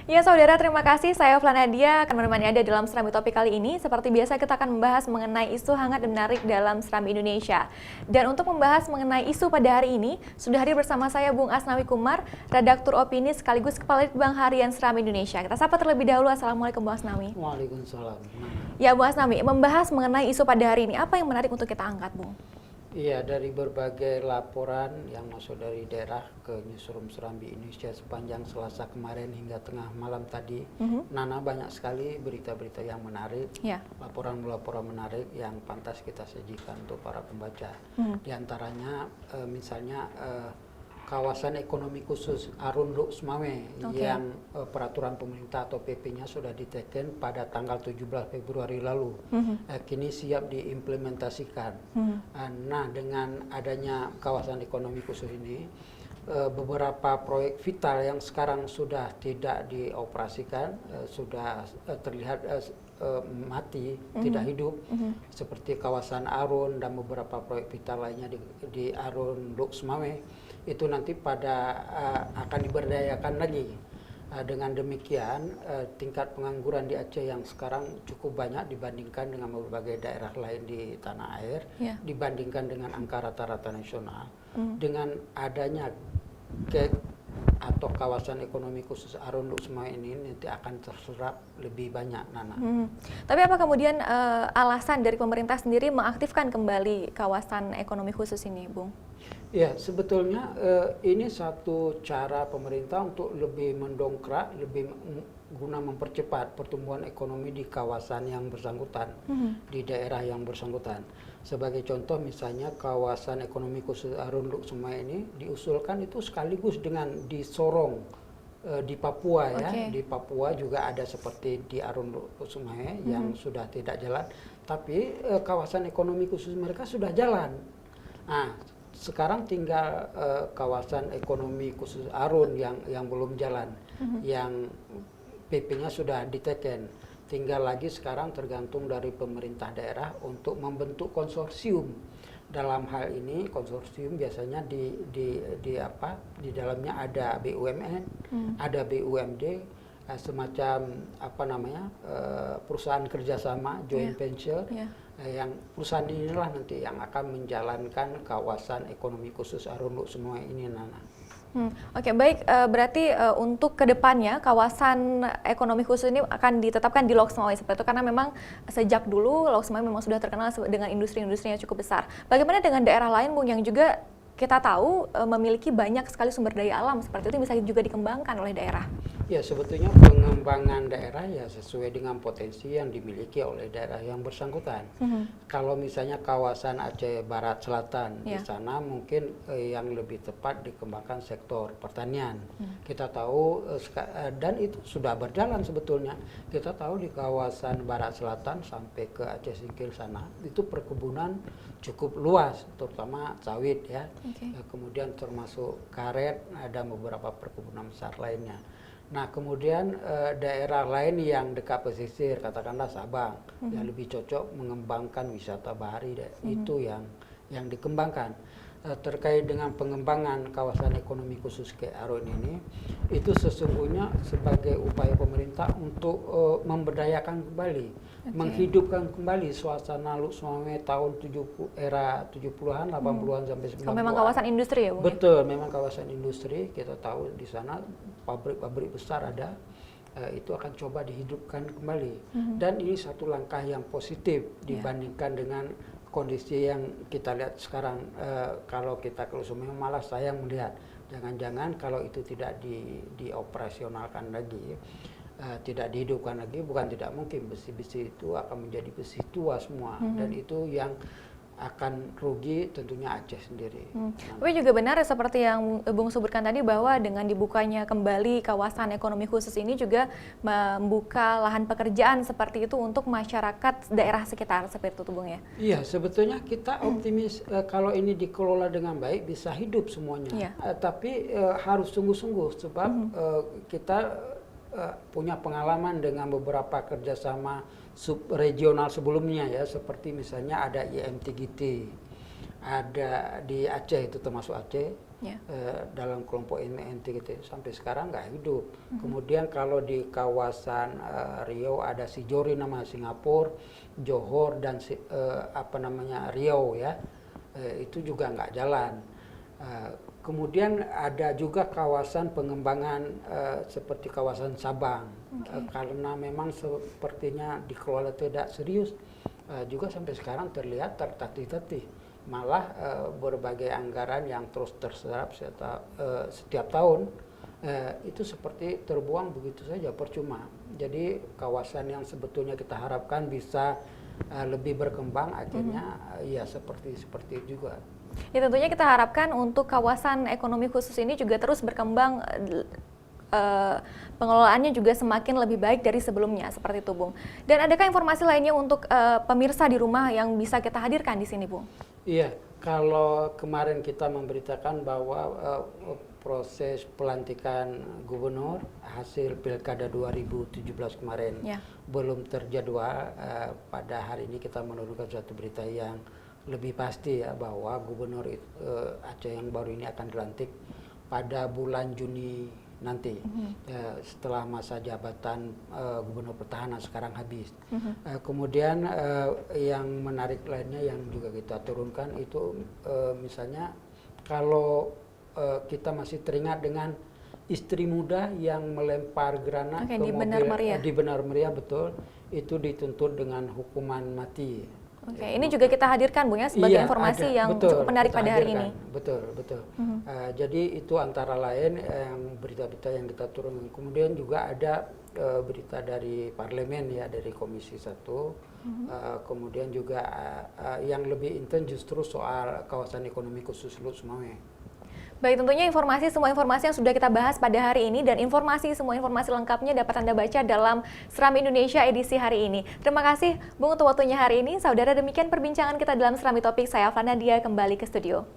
Ya saudara, terima kasih. Saya Flanadia akan menemani Anda dalam Serambi Topik kali ini. Seperti biasa kita akan membahas mengenai isu hangat dan menarik dalam Serambi Indonesia. Dan untuk membahas mengenai isu pada hari ini, sudah hadir bersama saya Bung Asnawi Kumar, redaktur opini sekaligus Kepala Litbang Harian Serambi Indonesia. Kita sapa terlebih dahulu. Assalamualaikum Bung Asnawi. Waalaikumsalam. Ya Bung Asnawi, membahas mengenai isu pada hari ini, apa yang menarik untuk kita angkat, Bung? Iya, dari berbagai laporan yang masuk dari daerah ke Newsroom Serambi Indonesia sepanjang Selasa kemarin hingga tengah malam tadi, Nana, banyak sekali berita-berita yang menarik, laporan-laporan menarik yang pantas kita sajikan untuk para pembaca. Di antaranya misalnya kawasan ekonomi khusus Arun Luk Semawe yang peraturan pemerintah atau PP-nya sudah diteken pada tanggal 17 Februari lalu. Kini siap diimplementasikan. Nah, dengan adanya kawasan ekonomi khusus ini, beberapa proyek vital yang sekarang sudah tidak dioperasikan, sudah terlihat mati, tidak hidup, seperti kawasan Arun dan beberapa proyek vital lainnya di Arun Luk Semawe, itu nanti akan diberdayakan lagi. Dengan demikian, tingkat pengangguran di Aceh yang sekarang cukup banyak dibandingkan dengan berbagai daerah lain di tanah air, dibandingkan dengan angka rata-rata nasional. Dengan adanya atau kawasan ekonomi khusus Arun Luk Semawe ini nanti akan terserap lebih banyak, Nana. Tapi apa kemudian alasan dari pemerintah sendiri mengaktifkan kembali kawasan ekonomi khusus ini, Bung? Ya, sebetulnya ini satu cara pemerintah untuk lebih mendongkrak, lebih guna mempercepat pertumbuhan ekonomi di kawasan yang bersangkutan, di daerah yang bersangkutan. Sebagai contoh misalnya kawasan ekonomi khusus Arun Luk Semawe ini diusulkan itu sekaligus dengan di Sorong di Papua ya. Di Papua juga ada seperti di Arun Luk Semawe yang sudah tidak jalan, tapi kawasan ekonomi khusus mereka sudah jalan. Nah, sekarang tinggal kawasan ekonomi khusus Arun yang belum jalan, yang PP-nya sudah diteken. Tinggal lagi sekarang tergantung dari pemerintah daerah untuk membentuk konsorsium. Dalam hal ini konsorsium biasanya di dalamnya ada BUMN, ada BUMD, semacam perusahaan kerjasama joint venture. Yang perusahaan inilah nanti yang akan menjalankan kawasan ekonomi khusus Arun Luk Semawe ini, Nana. Oke, baik. Berarti untuk kedepannya kawasan ekonomi khusus ini akan ditetapkan di Lok Semawe seperti itu, karena memang sejak dulu Lok Semawe memang sudah terkenal dengan industri-industrinya cukup besar. Bagaimana dengan daerah lain, Bung, yang juga kita tahu memiliki banyak sekali sumber daya alam seperti itu, bisa juga dikembangkan oleh daerah? Ya, sebetulnya pengembangan daerah ya sesuai dengan potensi yang dimiliki oleh daerah yang bersangkutan. Kalau misalnya kawasan Aceh Barat Selatan, di sana mungkin yang lebih tepat dikembangkan sektor pertanian. Kita tahu dan itu sudah berjalan sebetulnya. Kita tahu di kawasan Barat Selatan sampai ke Aceh Singkil sana itu perkebunan cukup luas, terutama sawit ya. Kemudian termasuk karet, ada beberapa perkebunan besar lainnya. Nah, kemudian daerah lain yang dekat pesisir, katakanlah Sabang, yang lebih cocok mengembangkan wisata bahari, itu yang dikembangkan. Terkait dengan pengembangan kawasan ekonomi khusus ke Arun ini, itu sesungguhnya sebagai upaya pemerintah untuk memberdayakan kembali, menghidupkan kembali suasana Luk Semawe tahun era 70-an, 80-an sampai 90-an. Memang kawasan industri ya, Bung? Betul, memang kawasan industri. Kita tahu di sana pabrik-pabrik besar ada, itu akan coba dihidupkan kembali. Dan ini satu langkah yang positif dibandingkan dengan kondisi yang kita lihat sekarang. Kalau kita ke Luk Semawe malah sayang melihat, jangan-jangan kalau itu tidak dioperasionalkan lagi, tidak dihidupkan lagi, bukan tidak mungkin besi-besi itu akan menjadi besi tua semua, dan itu yang akan rugi tentunya Aceh sendiri. Tapi juga benar seperti yang Bung sebutkan tadi, bahwa dengan dibukanya kembali kawasan ekonomi khusus ini juga membuka lahan pekerjaan seperti itu untuk masyarakat daerah sekitar seperti itu, Bung ya? Iya, sebetulnya kita optimis kalau ini dikelola dengan baik bisa hidup semuanya. Tapi harus sungguh-sungguh sebab kita punya pengalaman dengan beberapa kerjasama subregional sebelumnya ya, seperti misalnya ada IMTGT, ada di Aceh, itu termasuk Aceh, Ya. dalam kelompok MNT gitu, sampai sekarang nggak hidup. Kemudian kalau di kawasan Riau ada Sijori nama Singapura, Johor dan Riau ya, itu juga nggak jalan. Kemudian ada juga kawasan pengembangan seperti kawasan Sabang, karena memang sepertinya dikelola tidak serius, juga sampai sekarang terlihat tertatih-tatih. Malah berbagai anggaran yang terus terserap setiap tahun itu seperti terbuang begitu saja, percuma. Jadi kawasan yang sebetulnya kita harapkan bisa lebih berkembang, akhirnya ya seperti itu juga. Ya tentunya kita harapkan untuk kawasan ekonomi khusus ini juga terus berkembang, pengelolaannya juga semakin lebih baik dari sebelumnya, seperti itu Bung. Dan adakah informasi lainnya untuk pemirsa di rumah yang bisa kita hadirkan di sini Bung? Iya, kalau kemarin kita memberitakan bahwa proses pelantikan gubernur hasil pilkada 2017 kemarin belum terjadwal, pada hari ini kita menurunkan suatu berita yang lebih pasti ya, bahwa gubernur Aceh yang baru ini akan dilantik pada bulan Juni nanti, setelah masa jabatan gubernur petahana sekarang habis. Kemudian yang menarik lainnya yang juga kita turunkan itu misalnya kalau kita masih teringat dengan istri muda yang melempar granat ke mobil di Benar Meriah, betul, itu dituntut dengan hukuman mati. Oke, ini juga kita hadirkan Bung ya sebagai informasi yang cukup menarik pada hari ini. Betul. Jadi itu antara lain berita-berita yang kita turunkan. Kemudian juga ada berita dari parlemen ya, dari Komisi 1. Kemudian juga yang lebih intens justru soal kawasan ekonomi khusus Luut Sumawe. Baik, tentunya semua informasi yang sudah kita bahas pada hari ini dan semua informasi lengkapnya dapat Anda baca dalam Serambi Indonesia edisi hari ini. Terima kasih Bung untuk waktunya hari ini. Saudara, demikian perbincangan kita dalam Serambi Topik. Saya Alva Nadia, kembali ke studio.